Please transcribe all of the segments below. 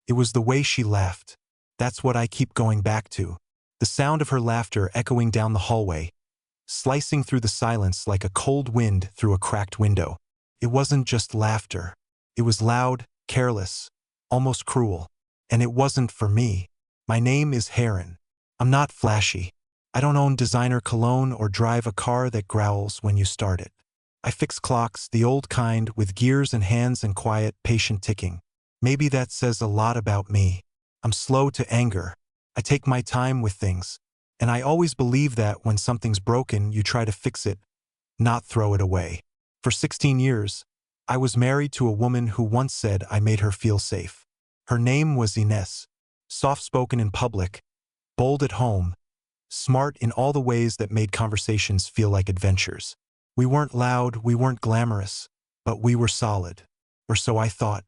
It was the way she laughed. That's what I keep going back to. The sound of her laughter echoing down the hallway, slicing through the silence like a cold wind through a cracked window. It wasn't just laughter. It was loud, careless, almost cruel. And it wasn't for me. My name is Heron. I'm not flashy. I don't own designer cologne or drive a car that growls when you start it. I fix clocks, the old kind, with gears and hands and quiet, patient ticking. Maybe that says a lot about me. I'm slow to anger. I take my time with things. And I always believe that when something's broken, you try to fix it, not throw it away. For 16 years, I was married to a woman who once said I made her feel safe. Her name was Ines. Soft-spoken in public, bold at home, smart in all the ways that made conversations feel like adventures. We weren't loud, we weren't glamorous, but we were solid. Or so I thought.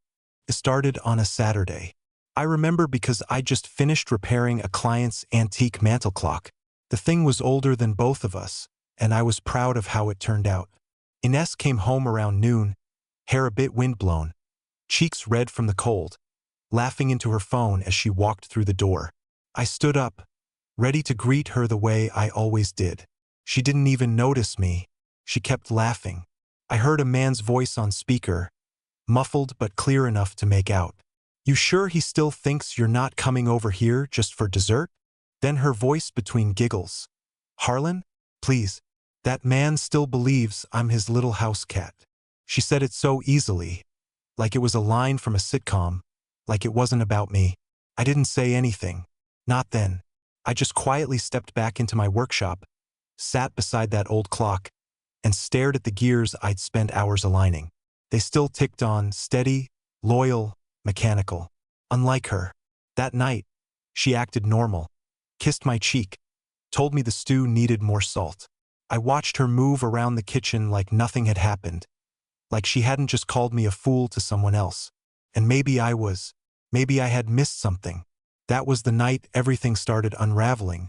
It started on a Saturday. I remember because I just finished repairing a client's antique mantel clock. The thing was older than both of us, and I was proud of how it turned out. Ines came home around noon, hair a bit windblown, cheeks red from the cold, laughing into her phone as she walked through the door. I stood up, ready to greet her the way I always did. She didn't even notice me. She kept laughing. I heard a man's voice on speaker, muffled but clear enough to make out. You sure he still thinks you're not coming over here just for dessert? Then her voice between giggles. Harlan? Please. That man still believes I'm his little house cat. She said it so easily, like it was a line from a sitcom, like it wasn't about me. I didn't say anything. Not then. I just quietly stepped back into my workshop, sat beside that old clock, and stared at the gears I'd spent hours aligning. They still ticked on, steady, loyal, mechanical. Unlike her. That night, she acted normal, kissed my cheek, told me the stew needed more salt. I watched her move around the kitchen like nothing had happened, like she hadn't just called me a fool to someone else. And maybe I was. Maybe I had missed something. That was the night everything started unraveling,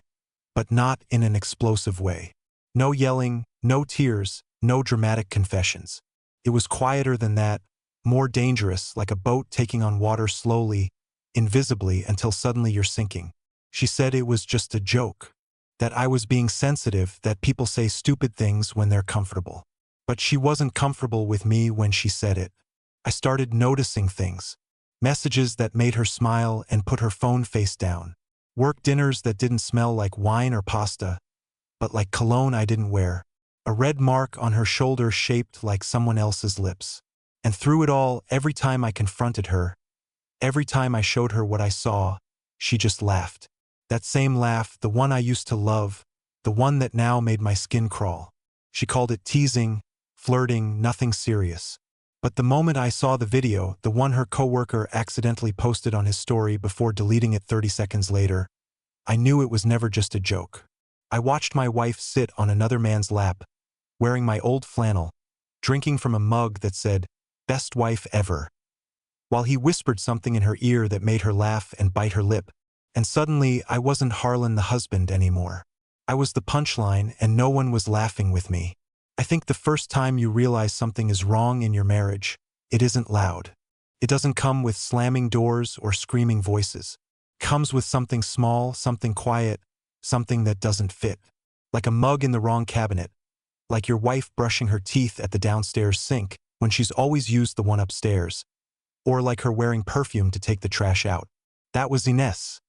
but not in an explosive way. No yelling, no tears, no dramatic confessions. It was quieter than that, more dangerous, like a boat taking on water slowly, invisibly, until suddenly you're sinking. She said it was just a joke, that I was being sensitive, that people say stupid things when they're comfortable. But she wasn't comfortable with me when she said it. I started noticing things. Messages that made her smile and put her phone face down. Work dinners that didn't smell like wine or pasta, but like cologne I didn't wear. A red mark on her shoulder shaped like someone else's lips. And through it all, every time I confronted her, every time I showed her what I saw, she just laughed. That same laugh, the one I used to love, the one that now made my skin crawl. She called it teasing, flirting, nothing serious. But the moment I saw the video, the one her coworker accidentally posted on his story before deleting it 30 seconds later, I knew it was never just a joke. I watched my wife sit on another man's lap, wearing my old flannel, drinking from a mug that said, "Best wife ever," while he whispered something in her ear that made her laugh and bite her lip. And suddenly, I wasn't Harlan the husband anymore. I was the punchline, and no one was laughing with me. I think the first time you realize something is wrong in your marriage, it isn't loud. It doesn't come with slamming doors or screaming voices. It comes with something small, something quiet, something that doesn't fit. Like a mug in the wrong cabinet. Like your wife brushing her teeth at the downstairs sink when she's always used the one upstairs. Or like her wearing perfume to take the trash out. That was Ines.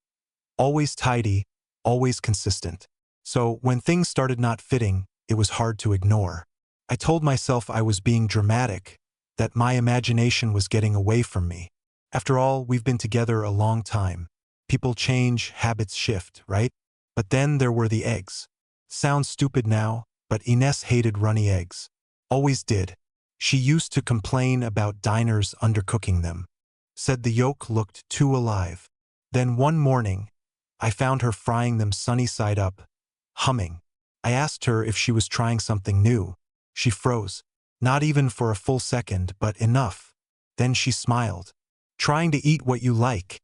Always tidy, always consistent. So when things started not fitting, it was hard to ignore. I told myself I was being dramatic, that my imagination was getting away from me. After all, we've been together a long time. People change, habits shift, right? But then there were the eggs. Sounds stupid now, but Ines hated runny eggs. Always did. She used to complain about diners undercooking them. Said the yolk looked too alive. Then one morning, I found her frying them sunny side up, humming. I asked her if she was trying something new. She froze. Not even for a full second, but enough. Then she smiled. "Trying to eat what you like,"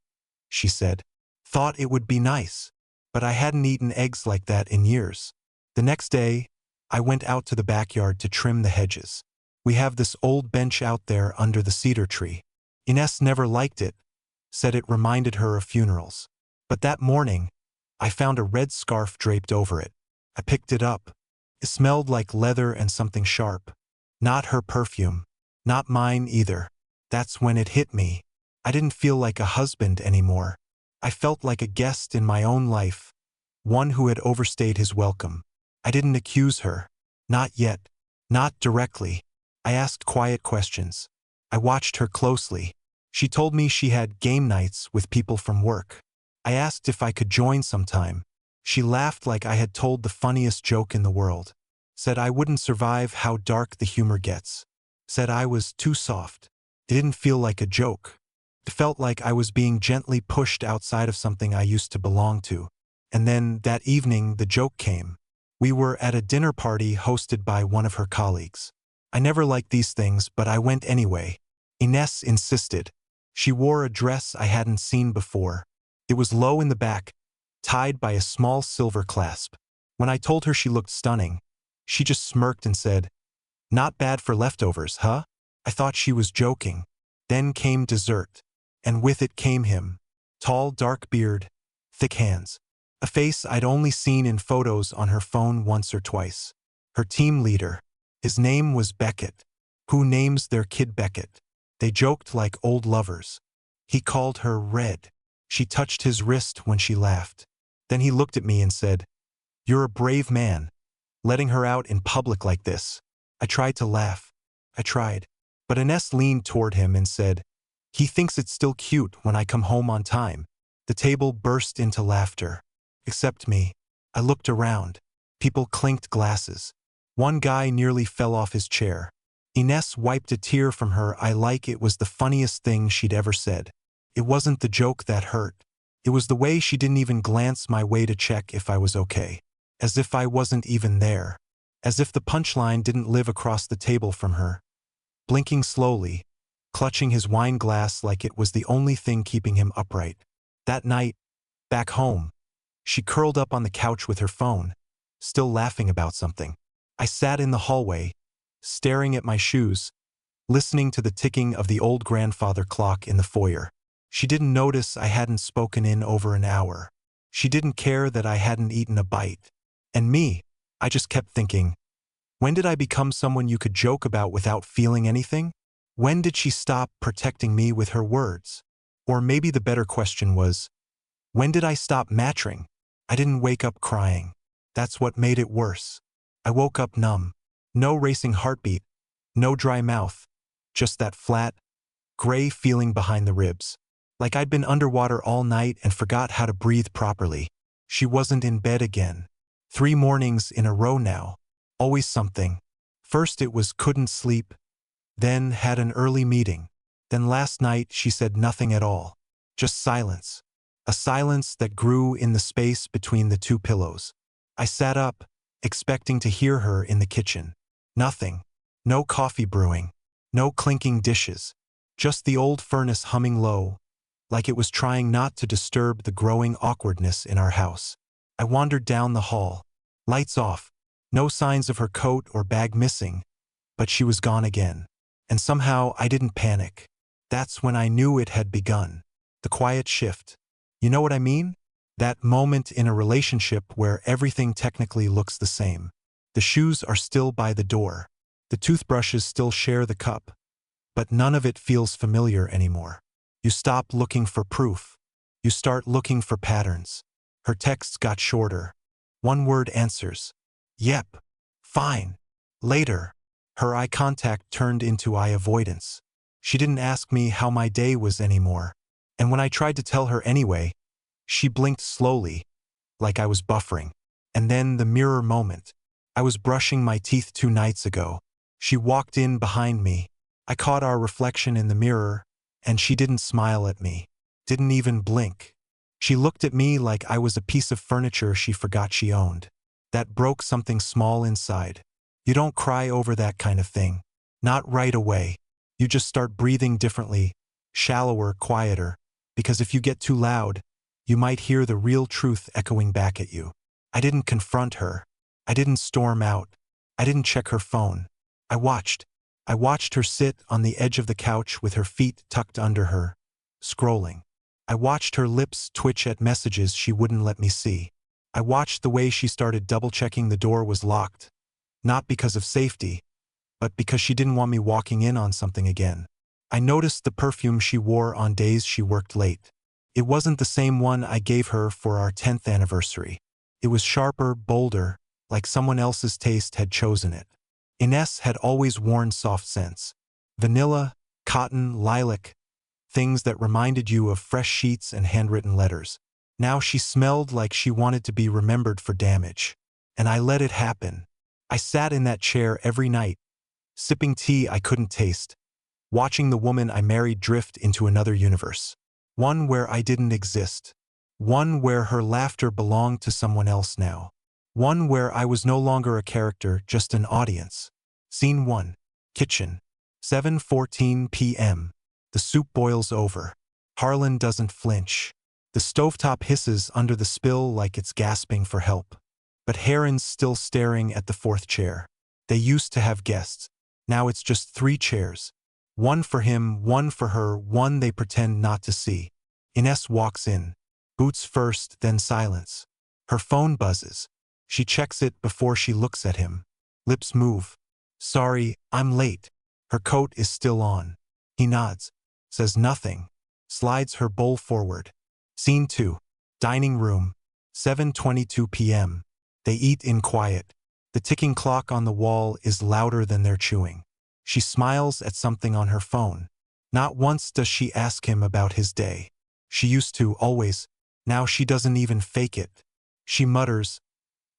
she said. Thought it would be nice. But I hadn't eaten eggs like that in years. The next day, I went out to the backyard to trim the hedges. We have this old bench out there under the cedar tree. Ines never liked it. said it reminded her of funerals. But that morning, I found a red scarf draped over it. I picked it up. It smelled like leather and something sharp. Not her perfume. Not mine either. That's when it hit me. I didn't feel like a husband anymore. I felt like a guest in my own life, one who had overstayed his welcome. I didn't accuse her. Not yet. Not directly. I asked quiet questions. I watched her closely. She told me she had game nights with people from work. I asked if I could join sometime. She laughed like I had told the funniest joke in the world. Said I wouldn't survive how dark the humor gets. Said I was too soft. It didn't feel like a joke. It felt like I was being gently pushed outside of something I used to belong to. And then, that evening, the joke came. We were at a dinner party hosted by one of her colleagues. I never liked these things, but I went anyway. Ines insisted. She wore a dress I hadn't seen before. It was low in the back, tied by a small silver clasp. When I told her she looked stunning, she just smirked and said, "Not bad for leftovers, huh?" I thought she was joking. Then came dessert. And with it came him. Tall, dark beard, thick hands. A face I'd only seen in photos on her phone once or twice. Her team leader. His name was Beckett. Who names their kid Beckett? They joked like old lovers. He called her Red. She touched his wrist when she laughed. Then he looked at me and said, "You're a brave man, letting her out in public like this." I tried to laugh. I tried. But Ines leaned toward him and said, "He thinks it's still cute when I come home on time." The table burst into laughter. Except me. I looked around. People clinked glasses. One guy nearly fell off his chair. Ines wiped a tear from her eye like it was the funniest thing she'd ever said. It wasn't the joke that hurt. It was the way she didn't even glance my way to check if I was okay. As if I wasn't even there. As if the punchline didn't live across the table from her. Blinking slowly, clutching his wine glass like it was the only thing keeping him upright. That night, back home, she curled up on the couch with her phone, still laughing about something. I sat in the hallway, staring at my shoes, listening to the ticking of the old grandfather clock in the foyer. She didn't notice I hadn't spoken in over an hour. She didn't care that I hadn't eaten a bite. And me, I just kept thinking, when did I become someone you could joke about without feeling anything? When did she stop protecting me with her words? Or maybe the better question was, when did I stop matching? I didn't wake up crying. That's what made it worse. I woke up numb. No racing heartbeat. No dry mouth. Just that flat, gray feeling behind the ribs. Like I'd been underwater all night and forgot how to breathe properly. She wasn't in bed again. 3 mornings in a row now. Always something. First it was couldn't sleep. Then had an early meeting. Then last night she said nothing at all. Just silence. A silence that grew in the space between the 2 pillows. I sat up, expecting to hear her in the kitchen. Nothing. No coffee brewing. No clinking dishes. Just the old furnace humming low, like it was trying not to disturb the growing awkwardness in our house. I wandered down the hall. Lights off. No signs of her coat or bag missing. But she was gone again. And somehow I didn't panic. That's when I knew it had begun. The quiet shift. You know what I mean? That moment in a relationship where everything technically looks the same. The shoes are still by the door. The toothbrushes still share the cup. But none of it feels familiar anymore. You stop looking for proof. You start looking for patterns. Her texts got shorter. 1-word answers. Yep. Fine. Later. Her eye contact turned into eye avoidance. She didn't ask me how my day was anymore. And when I tried to tell her anyway, she blinked slowly, like I was buffering. And then the mirror moment. I was brushing my teeth 2 nights ago. She walked in behind me. I caught our reflection in the mirror, and she didn't smile at me. Didn't even blink. She looked at me like I was a piece of furniture she forgot she owned. That broke something small inside. You don't cry over that kind of thing. Not right away. You just start breathing differently, shallower, quieter, because if you get too loud, you might hear the real truth echoing back at you. I didn't confront her. I didn't storm out. I didn't check her phone. I watched. I watched her sit on the edge of the couch with her feet tucked under her, scrolling. I watched her lips twitch at messages she wouldn't let me see. I watched the way she started double-checking the door was locked, not because of safety, but because she didn't want me walking in on something again. I noticed the perfume she wore on days she worked late. It wasn't the same one I gave her for our 10th anniversary. It was sharper, bolder, like someone else's taste had chosen it. Ines had always worn soft scents. Vanilla, cotton, lilac, things that reminded you of fresh sheets and handwritten letters. Now she smelled like she wanted to be remembered for damage. And I let it happen. I sat in that chair every night, sipping tea I couldn't taste, watching the woman I married drift into another universe. One where I didn't exist. One where her laughter belonged to someone else now. One where I was no longer a character, just an audience. Scene 1. Kitchen. 7:14 p.m. The soup boils over. Harlan doesn't flinch. The stovetop hisses under the spill like it's gasping for help. But Heron's still staring at the fourth chair. They used to have guests. Now it's just 3 chairs. One for him, one for her, one they pretend not to see. Ines walks in. Boots first, then silence. Her phone buzzes. She checks it before she looks at him. Lips move. Sorry, I'm late. Her coat is still on. He nods. Says nothing. Slides her bowl forward. Scene 2. Dining room. 7:22 p.m. They eat in quiet. The ticking clock on the wall is louder than their chewing. She smiles at something on her phone. Not once does she ask him about his day. She used to, always. Now she doesn't even fake it. She mutters,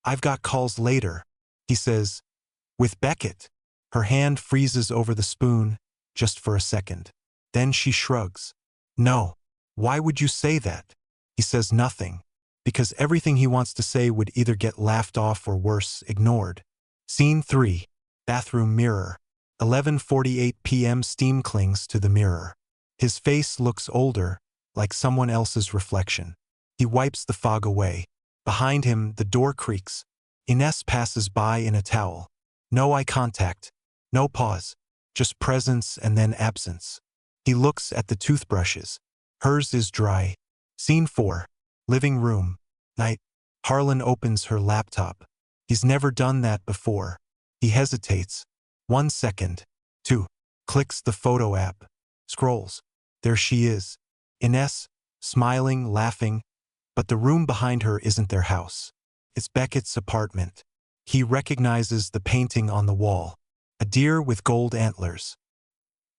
"I've got calls later." He says, "With Beckett." Her hand freezes over the spoon, just for a second. Then she shrugs. "No. Why would you say that?" He says nothing, because everything he wants to say would either get laughed off or worse, ignored. Scene 3. Bathroom mirror. 11:48 p.m. Steam clings to the mirror. His face looks older, like someone else's reflection. He wipes the fog away. Behind him, the door creaks. Ines passes by in a towel. No eye contact. No pause. Just presence and then absence. He looks at the toothbrushes. Hers is dry. Scene 4. Living room. Night. Harlan opens her laptop. He's never done that before. He hesitates. 1 second. 2. Clicks the photo app. Scrolls. There she is. Ines, smiling, laughing. But the room behind her isn't their house. It's Beckett's apartment. He recognizes the painting on the wall. A deer with gold antlers.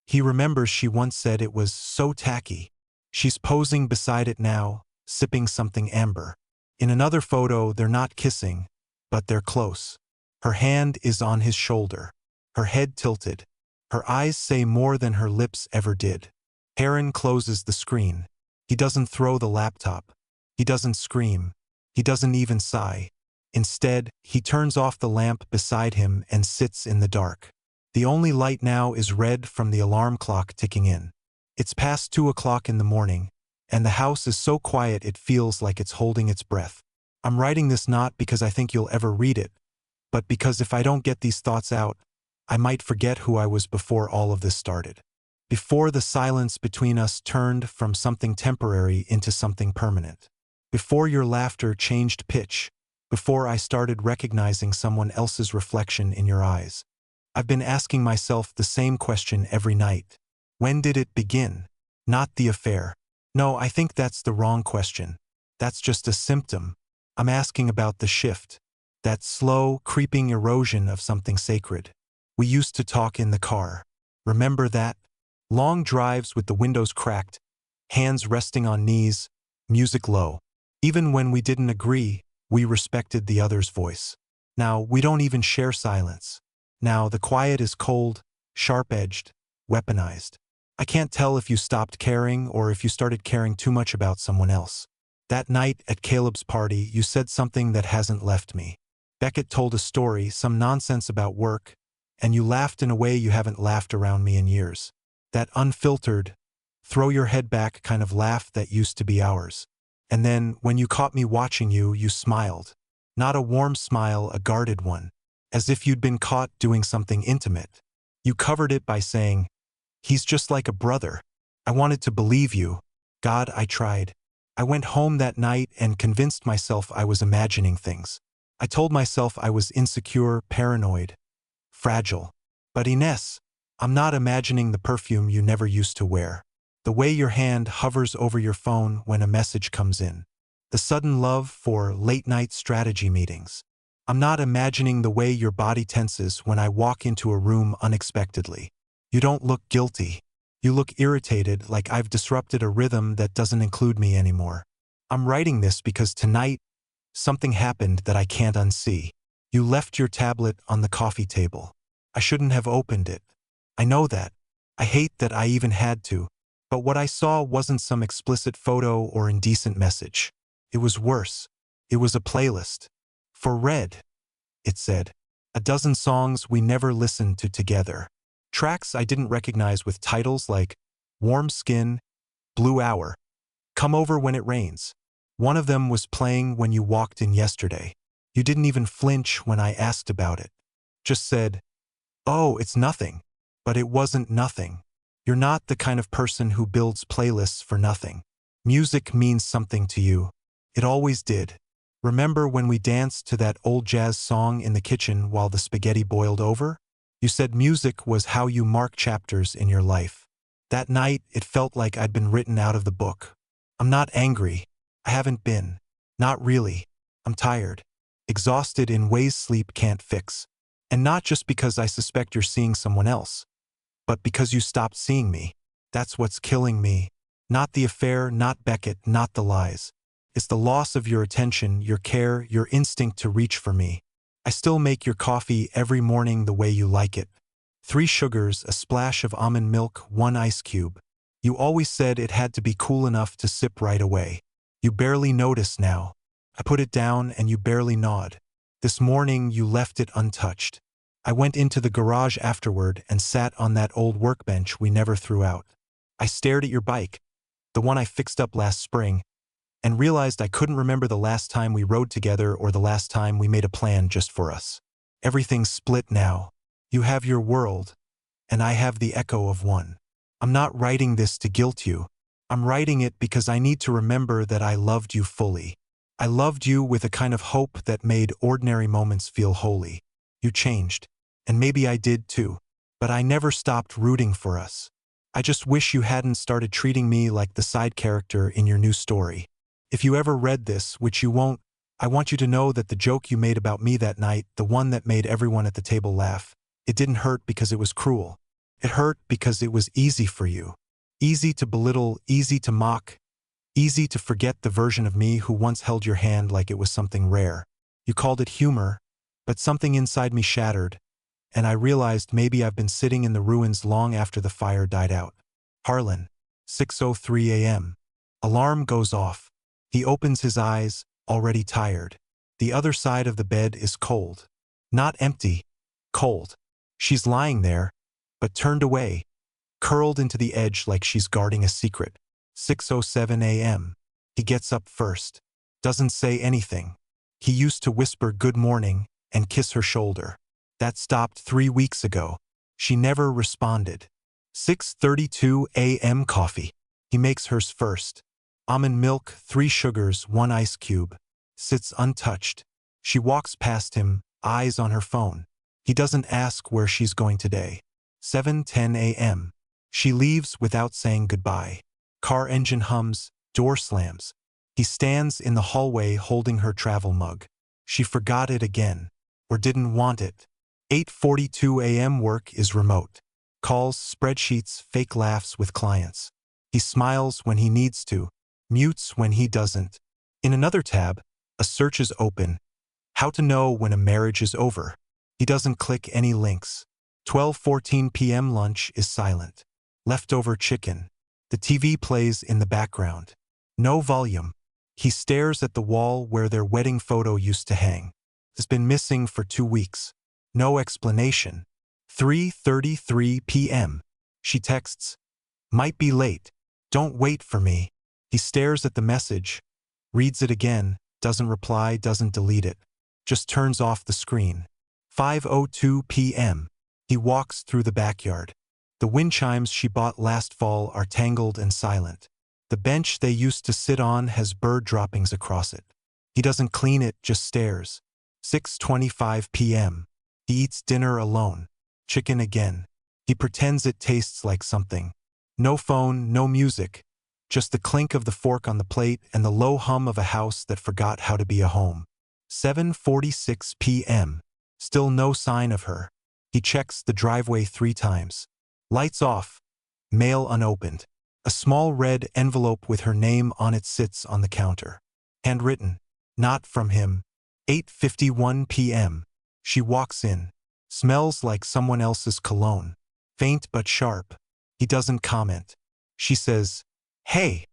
He remembers she once said it was so tacky. She's posing beside it now, sipping something amber. In another photo, they're not kissing, but they're close. Her hand is on his shoulder. Her head tilted. Her eyes say more than her lips ever did. Heron closes the screen. He doesn't throw the laptop. He doesn't scream. He doesn't even sigh. Instead, he turns off the lamp beside him and sits in the dark. The only light now is red from the alarm clock ticking in. It's past 2 o'clock in the morning, and the house is so quiet it feels like it's holding its breath. I'm writing this not because I think you'll ever read it, but because if I don't get these thoughts out, I might forget who I was before all of this started. Before the silence between us turned from something temporary into something permanent. Before your laughter changed pitch. Before I started recognizing someone else's reflection in your eyes. I've been asking myself the same question every night. When did it begin? Not the affair. No, I think that's the wrong question. That's just a symptom. I'm asking about the shift. That slow, creeping erosion of something sacred. We used to talk in the car. Remember that? Long drives with the windows cracked, hands resting on knees, music low. Even when we didn't agree, we respected the other's voice. Now, we don't even share silence. Now, the quiet is cold, sharp-edged, weaponized. I can't tell if you stopped caring or if you started caring too much about someone else. That night at Caleb's party, you said something that hasn't left me. Beckett told a story, some nonsense about work, and you laughed in a way you haven't laughed around me in years. That unfiltered, throw your head back kind of laugh that used to be ours. And then, when you caught me watching you, you smiled. Not a warm smile, a guarded one. As if you'd been caught doing something intimate. You covered it by saying, "He's just like a brother." I wanted to believe you. God, I tried. I went home that night and convinced myself I was imagining things. I told myself I was insecure, paranoid, fragile. But Ines, I'm not imagining the perfume you never used to wear. The way your hand hovers over your phone when a message comes in. The sudden love for late-night strategy meetings. I'm not imagining the way your body tenses when I walk into a room unexpectedly. You don't look guilty. You look irritated, like I've disrupted a rhythm that doesn't include me anymore. I'm writing this because tonight, something happened that I can't unsee. You left your tablet on the coffee table. I shouldn't have opened it. I know that. I hate that I even had to. But what I saw wasn't some explicit photo or indecent message. It was worse. It was a playlist. For Red, it said. A dozen songs we never listened to together. Tracks I didn't recognize with titles like Warm Skin, Blue Hour, Come Over When It Rains. One of them was playing when you walked in yesterday. You didn't even flinch when I asked about it. Just said, "Oh, it's nothing." But it wasn't nothing. You're not the kind of person who builds playlists for nothing. Music means something to you. It always did. Remember when we danced to that old jazz song in the kitchen while the spaghetti boiled over? You said music was how you mark chapters in your life. That night, it felt like I'd been written out of the book. I'm not angry. I haven't been. Not really. I'm tired. Exhausted in ways sleep can't fix. And not just because I suspect you're seeing someone else, but because you stopped seeing me. That's what's killing me. Not the affair, not Beckett, not the lies. It's the loss of your attention, your care, your instinct to reach for me. I still make your coffee every morning the way you like it. 3 sugars, a splash of almond milk, 1 ice cube. You always said it had to be cool enough to sip right away. You barely notice now. I put it down and you barely nod. This morning you left it untouched. I went into the garage afterward and sat on that old workbench we never threw out. I stared at your bike, the one I fixed up last spring, and realized I couldn't remember the last time we rode together or the last time we made a plan just for us. Everything's split now. You have your world, and I have the echo of one. I'm not writing this to guilt you. I'm writing it because I need to remember that I loved you fully. I loved you with a kind of hope that made ordinary moments feel holy. You changed, and maybe I did too, but I never stopped rooting for us. I just wish you hadn't started treating me like the side character in your new story. If you ever read this, which you won't, I want you to know that the joke you made about me that night, the one that made everyone at the table laugh, it didn't hurt because it was cruel. It hurt because it was easy for you. Easy to belittle, easy to mock, easy to forget the version of me who once held your hand like it was something rare. You called it humor, but something inside me shattered, and I realized maybe I've been sitting in the ruins long after the fire died out. Harlan, 6:03 a.m. Alarm goes off. He opens his eyes, already tired. The other side of the bed is cold. Not empty, cold. She's lying there, but turned away, curled into the edge like she's guarding a secret. 6:07 a.m. He gets up first. Doesn't say anything. He used to whisper good morning and kiss her shoulder. That stopped 3 weeks ago. She never responded. 6:32 a.m. coffee. He makes hers first. Almond milk, 3 sugars, 1 ice cube. Sits untouched. She walks past him, eyes on her phone. He doesn't ask where she's going today. 7:10 a.m. She leaves without saying goodbye. Car engine hums, door slams. He stands in the hallway holding her travel mug. She forgot it again, or didn't want it. 8:42 a.m. Work is remote. Calls, spreadsheets, fake laughs with clients. He smiles when he needs to, mutes when he doesn't. In another tab, a search is open. How to know when a marriage is over. He doesn't click any links. 12:14 p.m. Lunch is silent. Leftover chicken. The TV plays in the background. No volume. He stares at the wall where their wedding photo used to hang. It's been missing for 2 weeks. No explanation. 3:33 p.m. She texts, "Might be late. Don't wait for me." He stares at the message, reads it again, doesn't reply, doesn't delete it, just turns off the screen. 5:02 p.m. He walks through the backyard. The wind chimes she bought last fall are tangled and silent. The bench they used to sit on has bird droppings across it. He doesn't clean it, just stares. 6:25 p.m. He eats dinner alone. Chicken again. He pretends it tastes like something. No phone, no music. Just the clink of the fork on the plate and the low hum of a house that forgot how to be a home. 7:46 p.m. Still no sign of her. He checks the driveway 3 times. Lights off. Mail unopened. A small red envelope with her name on it sits on the counter. Handwritten. Not from him. 8:51 p.m. She walks in. Smells like someone else's cologne. Faint but sharp. He doesn't comment. She says, "Hey."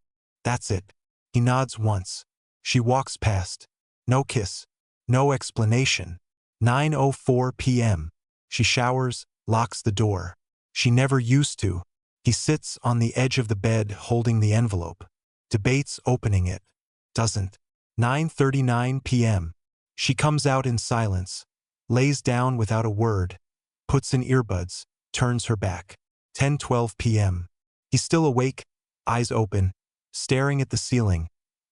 That's it. He nods once. She walks past. No kiss. No explanation. 9:04 p.m. She showers, locks the door. She never used to. He sits on the edge of the bed holding the envelope. Debates opening it. Doesn't. 9:39 p.m. She comes out in silence. Lays down without a word. Puts in earbuds. Turns her back. 10:12 p.m. He's still awake, eyes open, staring at the ceiling,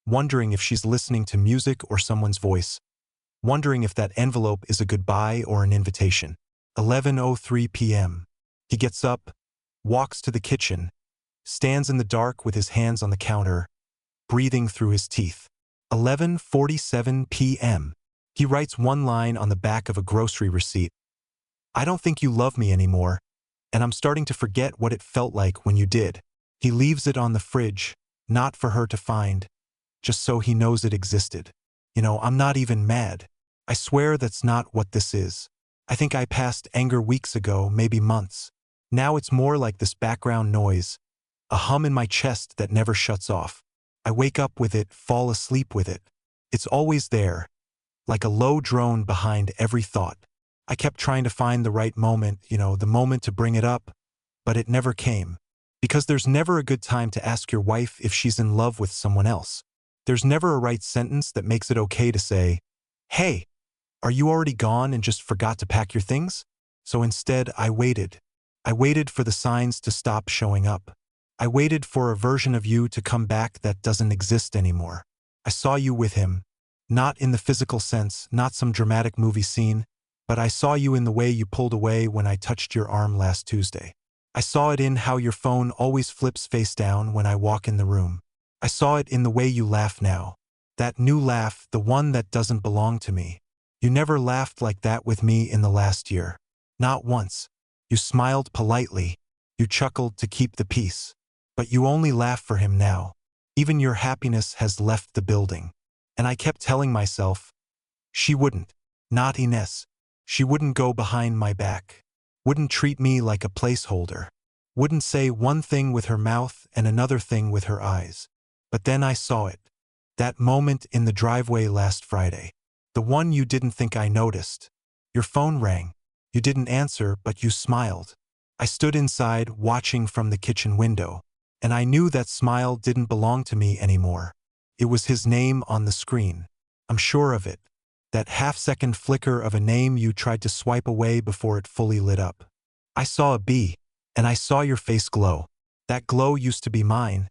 wondering if she's listening to music or someone's voice, wondering if that envelope is a goodbye or an invitation. 11:03 p.m. He gets up, walks to the kitchen, stands in the dark with his hands on the counter, breathing through his teeth. 11:47 p.m. He writes one line on the back of a grocery receipt. "I don't think you love me anymore, and I'm starting to forget what it felt like when you did." He leaves it on the fridge, not for her to find, just so he knows it existed. I'm not even mad. I swear that's not what this is. I think I passed anger weeks ago, maybe months. Now it's more like this background noise, a hum in my chest that never shuts off. I wake up with it, fall asleep with it. It's always there, like a low drone behind every thought. I kept trying to find the right moment, the moment to bring it up, but it never came. Because there's never a good time to ask your wife if she's in love with someone else. There's never a right sentence that makes it okay to say, "Hey, are you already gone and just forgot to pack your things?" So instead, I waited. I waited for the signs to stop showing up. I waited for a version of you to come back that doesn't exist anymore. I saw you with him, not in the physical sense, not some dramatic movie scene, but I saw you in the way you pulled away when I touched your arm last Tuesday. I saw it in how your phone always flips face down when I walk in the room. I saw it in the way you laugh now. That new laugh, the one that doesn't belong to me. You never laughed like that with me in the last year. Not once. You smiled politely. You chuckled to keep the peace. But you only laugh for him now. Even your happiness has left the building. And I kept telling myself, she wouldn't. Not Ines. She wouldn't go behind my back. Wouldn't treat me like a placeholder. Wouldn't say one thing with her mouth and another thing with her eyes. But then I saw it. That moment in the driveway last Friday. The one you didn't think I noticed. Your phone rang. You didn't answer, but you smiled. I stood inside, watching from the kitchen window. And I knew that smile didn't belong to me anymore. It was his name on the screen. I'm sure of it. That half-second flicker of a name you tried to swipe away before it fully lit up. I saw a B, and I saw your face glow. That glow used to be mine,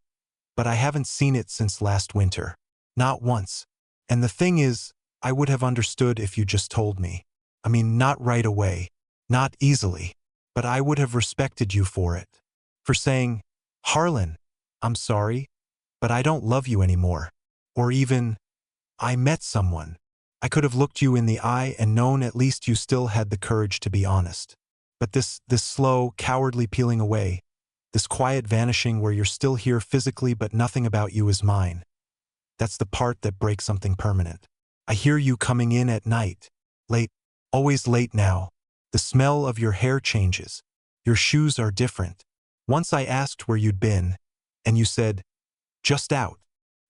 but I haven't seen it since last winter. Not once. And the thing is, I would have understood if you just told me. I mean, not right away, not easily, but I would have respected you for it. For saying, "Harlan, I'm sorry, but I don't love you anymore." Or even, "I met someone." I could have looked you in the eye and known at least you still had the courage to be honest. But this slow, cowardly peeling away, this quiet vanishing where you're still here physically but nothing about you is mine. That's the part that breaks something permanent. I hear you coming in at night. Late. Always late now. The smell of your hair changes. Your shoes are different. Once I asked where you'd been, and you said, "Just out."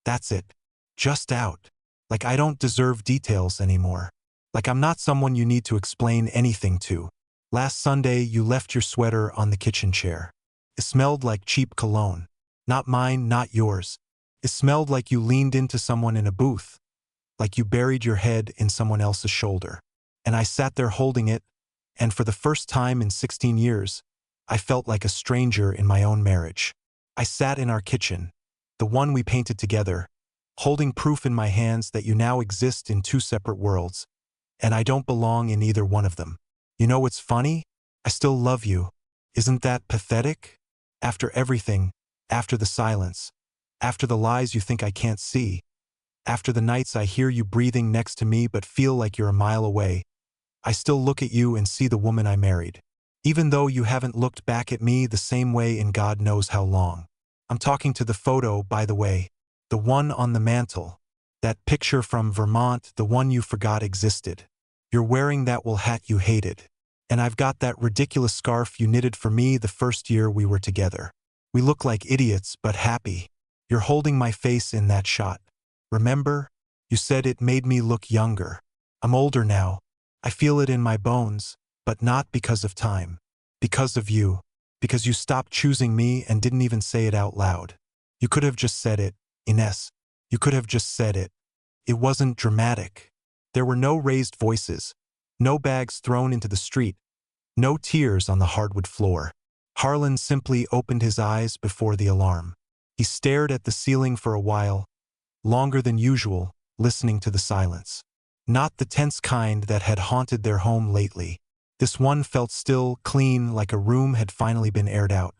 That's it. Just out. Like I don't deserve details anymore. Like I'm not someone you need to explain anything to. Last Sunday, you left your sweater on the kitchen chair. It smelled like cheap cologne. Not mine, not yours. It smelled like you leaned into someone in a booth. Like you buried your head in someone else's shoulder. And I sat there holding it, and for the first time in 16 years, I felt like a stranger in my own marriage. I sat in our kitchen. the one we painted together, holding proof in my hands that you now exist in two separate worlds, and I don't belong in either one of them. You know what's funny? I still love you. Isn't that pathetic? After everything, after the silence, after the lies you think I can't see, after the nights I hear you breathing next to me but feel like you're a mile away, I still look at you and see the woman I married. Even though you haven't looked back at me the same way in God knows how long. I'm talking to the photo, by the way, the one on the mantle, that picture from Vermont, the one you forgot existed. You're wearing that wool hat you hated. And I've got that ridiculous scarf you knitted for me the first year we were together. We look like idiots, but happy. You're holding my face in that shot. Remember? You said it made me look younger. I'm older now. I feel it in my bones, but not because of time. Because of you. Because you stopped choosing me and didn't even say it out loud. You could have just said it, Ines. You could have just said it. It wasn't dramatic. There were no raised voices, no bags thrown into the street, no tears on the hardwood floor. Harlan simply opened his eyes before the alarm. He stared at the ceiling for a while, longer than usual, listening to the silence. Not the tense kind that had haunted their home lately. This one felt still, clean, like a room had finally been aired out.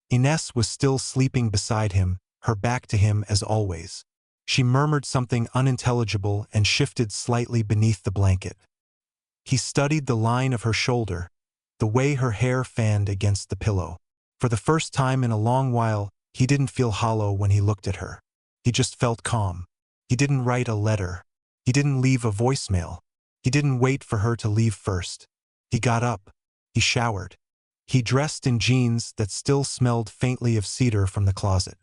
Ines was still sleeping beside him, her back to him as always. She murmured something unintelligible and shifted slightly beneath the blanket. He studied the line of her shoulder, the way her hair fanned against the pillow. For the first time in a long while, he didn't feel hollow when he looked at her. He just felt calm. He didn't write a letter. He didn't leave a voicemail. He didn't wait for her to leave first. He got up. He showered. He dressed in jeans that still smelled faintly of cedar from the closet.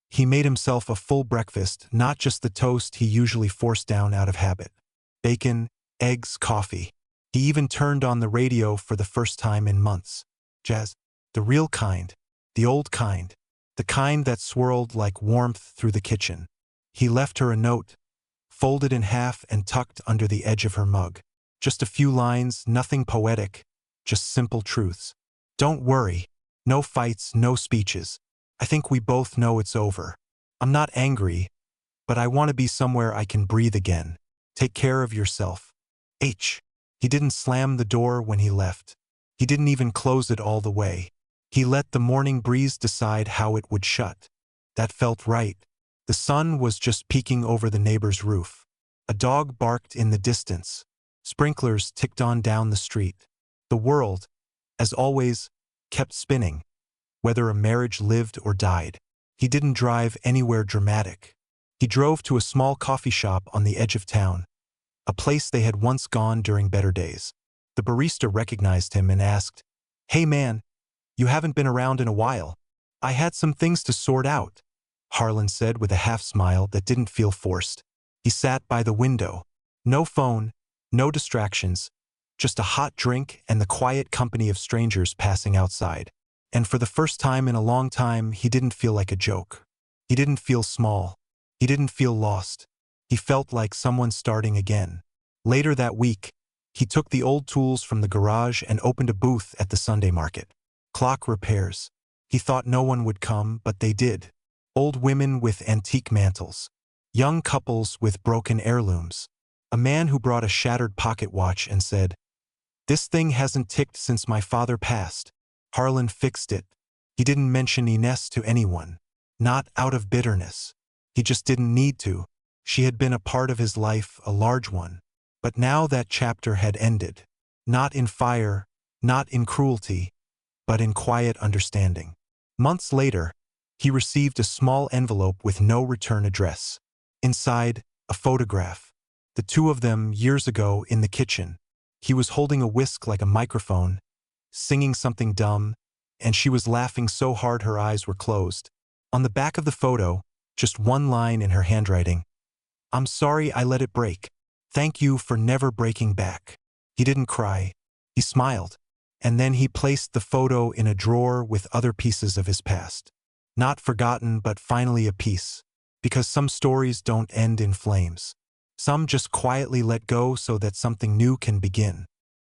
He made himself a full breakfast, not just the toast he usually forced down out of habit. Bacon, eggs, coffee. He even turned on the radio for the first time in months. Jazz. The real kind. The old kind. The kind that swirled like warmth through the kitchen. He left her a note, folded in half and tucked under the edge of her mug. Just a few lines, nothing poetic, just simple truths. Don't worry. No fights, no speeches. I think we both know it's over. I'm not angry, but I want to be somewhere I can breathe again. Take care of yourself. H. He didn't slam the door when he left. He didn't even close it all the way. He let the morning breeze decide how it would shut. That felt right. The sun was just peeking over the neighbor's roof. A dog barked in the distance. Sprinklers ticked on down the street. The world, as always, kept spinning, whether a marriage lived or died. He didn't drive anywhere dramatic. He drove to a small coffee shop on the edge of town, a place they had once gone during better days. The barista recognized him and asked, "Hey man, you haven't been around in a while. I had some things to sort out," Harlan said with a half-smile that didn't feel forced. He sat by the window. No phone, no distractions, just a hot drink and the quiet company of strangers passing outside. And for the first time in a long time, he didn't feel like a joke. He didn't feel small. He didn't feel lost. He felt like someone starting again. Later that week, he took the old tools from the garage and opened a booth at the Sunday market. Clock repairs. He thought no one would come, but they did. Old women with antique mantles. Young couples with broken heirlooms. A man who brought a shattered pocket watch and said, "This thing hasn't ticked since my father passed." Harlan fixed it. He didn't mention Ines to anyone. Not out of bitterness. He just didn't need to. She had been a part of his life, a large one. But now that chapter had ended. Not in fire, not in cruelty, but in quiet understanding. Months later, he received a small envelope with no return address. Inside, a photograph. The two of them years ago in the kitchen. He was holding a whisk like a microphone, singing something dumb, and she was laughing so hard her eyes were closed. On the back of the photo, just one line in her handwriting. "I'm sorry I let it break. Thank you for never breaking back." He didn't cry. He smiled. And then he placed the photo in a drawer with other pieces of his past. Not forgotten, but finally a piece. Because some stories don't end in flames. Some just quietly let go so that something new can begin.